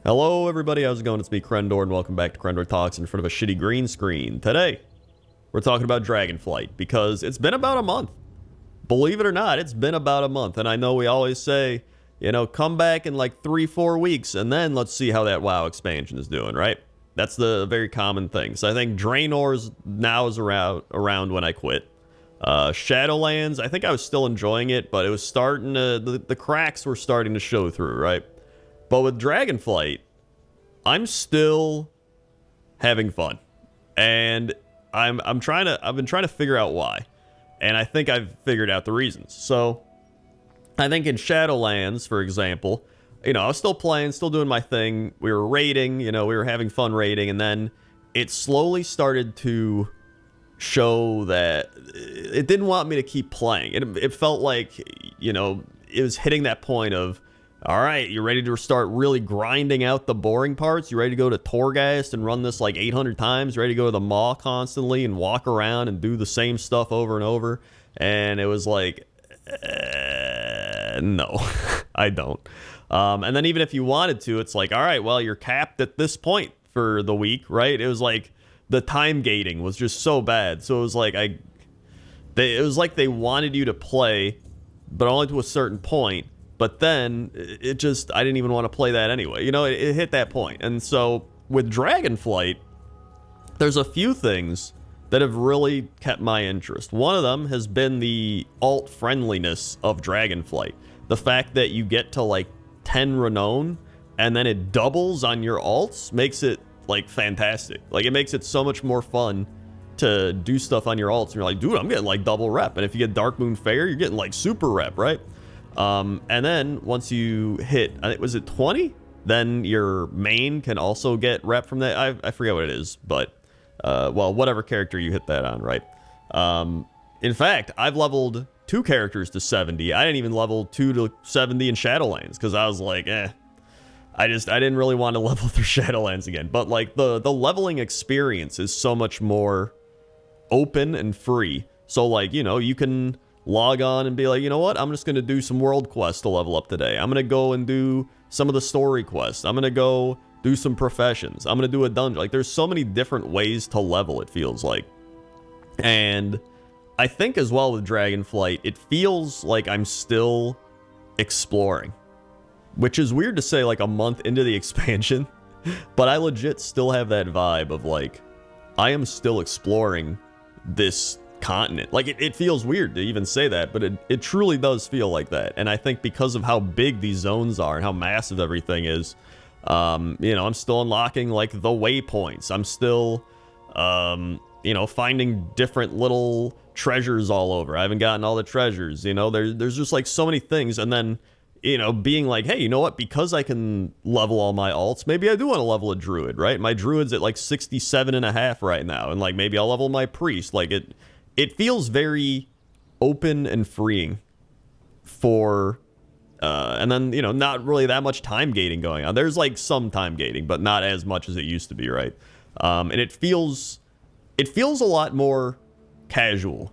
Hello everybody, how's it going? It's me, Crendor, and welcome back to Crendor Talks in front of a shitty green screen. Today, we're talking about Dragonflight, because it's been about a month. Believe it or not, it's been about a month, and I know we always say, you know, come back in like 3-4 weeks, and then let's see how that WoW expansion is doing, right? That's the very common thing. So I think Draenor's now is around when I quit. Shadowlands, I think I was still enjoying it, but it was starting to, the cracks were starting to show through, right? But with Dragonflight, I'm still having fun, and I've been trying to figure out why, and I think I've figured out the reasons. So I think in Shadowlands, for example, you know, I was still playing, still doing my thing. We were raiding, you know, we were having fun raiding, and then it slowly started to show that it didn't want me to keep playing. It felt like, you know, it was hitting that point of, all right, you ready to start really grinding out the boring parts? You ready to go to Torghast and run this like 800 times? Ready to go to the Maw constantly and walk around and do the same stuff over and over? And it was like, no, I don't. And then even if you wanted to, it's like, all right, well, you're capped at this point for the week, right? It was like the time gating was just so bad. So it was like it was like they wanted you to play, but only to a certain point. But then it just, I didn't even want to play that anyway. You know, it hit that point. And so with Dragonflight, there's a few things that have really kept my interest. One of them has been the alt friendliness of Dragonflight. The fact that you get to like 10 renown and then it doubles on your alts makes it like fantastic. Like it makes it so much more fun to do stuff on your alts. And you're like, dude, I'm getting like double rep. And if you get Darkmoon Fair, you're getting like super rep, right? And then once you hit, I think, was it 20? Then your main can also get rep from that. I forget what it is, but, well, whatever character you hit that on, right? In fact, I've leveled 2 characters to 70. I didn't even level 2 to 70 in Shadowlands, because I was like, I didn't really want to level through Shadowlands again. But like the leveling experience is so much more open and free. So like, you know, you can log on and be like, you know what, I'm just going to do some world quests to level up today. I'm going to go and do some of the story quests. I'm going to go do some professions. I'm going to do a dungeon. Like, there's so many different ways to level, it feels like. And I think as well with Dragonflight, it feels like I'm still exploring, which is weird to say like a month into the expansion, but I legit still have that vibe of like, I am still exploring this continent. Like it feels weird to even say that, but it truly does feel like that. And I think because of how big these zones are and how massive everything is, you know, I'm still unlocking like the waypoints. I'm still, you know, finding different little treasures all over. I haven't gotten all the treasures, you know, there's just like so many things. And then, you know, being like, hey, you know what, because I can level all my alts, maybe I do want to level a druid, right? My druid's at like 67.5 right now, and like maybe I'll level my priest. Like it feels very open and freeing for, and then, you know, not really that much time gating going on. There's like some time gating, but not as much as it used to be, right? And it feels a lot more casual,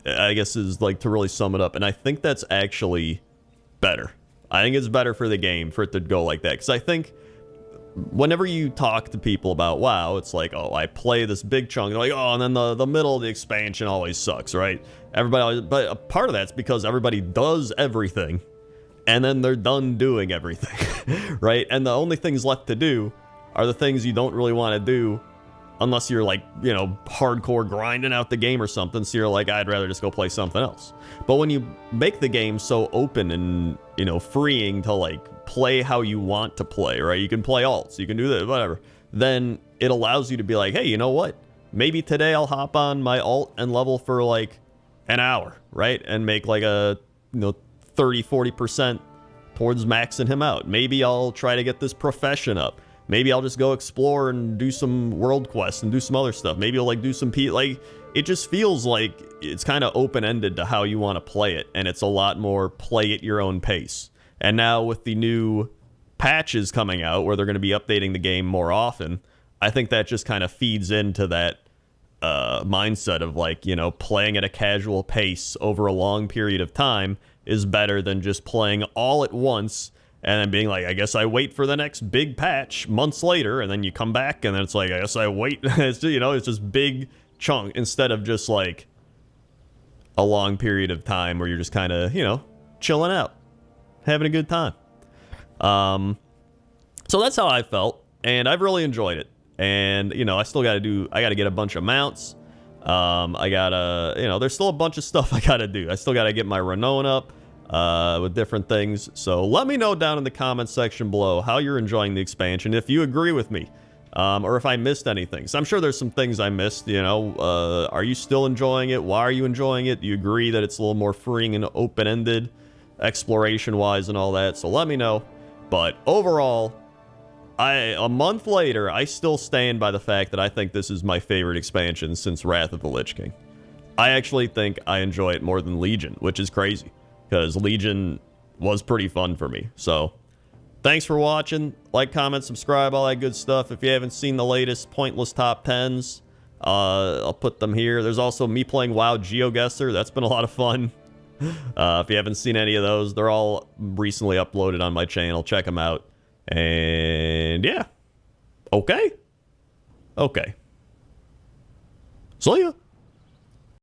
I guess, is like to really sum it up. And I think that's actually better. I think it's better for the game for it to go like that, because I think whenever you talk to people about WoW, it's like, oh, I play this big chunk. They're like, oh, and then the middle of the expansion always sucks, right? Everybody always, but a part of that's because everybody does everything, and then they're done doing everything, right? And the only things left to do are the things you don't really want to do, unless you're like, you know, hardcore grinding out the game or something. So you're like, I'd rather just go play something else. But when you make the game so open and, you know, freeing to like play how you want to play, right? You can play alts, you can do that, whatever. Then it allows you to be like, hey, you know what? Maybe today I'll hop on my alt and level for like an hour, right? And make like a, you know, 30-40% towards maxing him out. Maybe I'll try to get this profession up. Maybe I'll just go explore and do some world quests and do some other stuff. Maybe I'll like do some like, it just feels like it's kind of open-ended to how you want to play it, and it's a lot more play at your own pace. And now with the new patches coming out where they're going to be updating the game more often, I think that just kind of feeds into that mindset of like, you know, playing at a casual pace over a long period of time is better than just playing all at once and then being like, I guess I wait for the next big patch months later, and then you come back, and then it's like, I guess I wait. It's just, it's just big chunk instead of just like a long period of time where you're just kind of, chilling out, having a good time. So that's how I felt, and I've really enjoyed it. And, I still got to get a bunch of mounts. I gotta, there's still a bunch of stuff I gotta do. I still gotta get my renown up with different things. So let me know down in the comments section below how you're enjoying the expansion, if you agree with me, or if I missed anything. So I'm sure there's some things I missed, are you still enjoying it? Why are you enjoying it? Do you agree that it's a little more freeing and open-ended, exploration-wise and all that? So let me know. But overall, a month later, I still stand by the fact that I think this is my favorite expansion since Wrath of the Lich King. I actually think I enjoy it more than Legion, which is crazy, because Legion was pretty fun for me. So, thanks for watching. Like, comment, subscribe, all that good stuff. If you haven't seen the latest pointless top 10s, I'll put them here. There's also me playing WoW GeoGuessr. That's been a lot of fun. If you haven't seen any of those, they're all recently uploaded on my channel. Check them out. And yeah. Okay. See ya.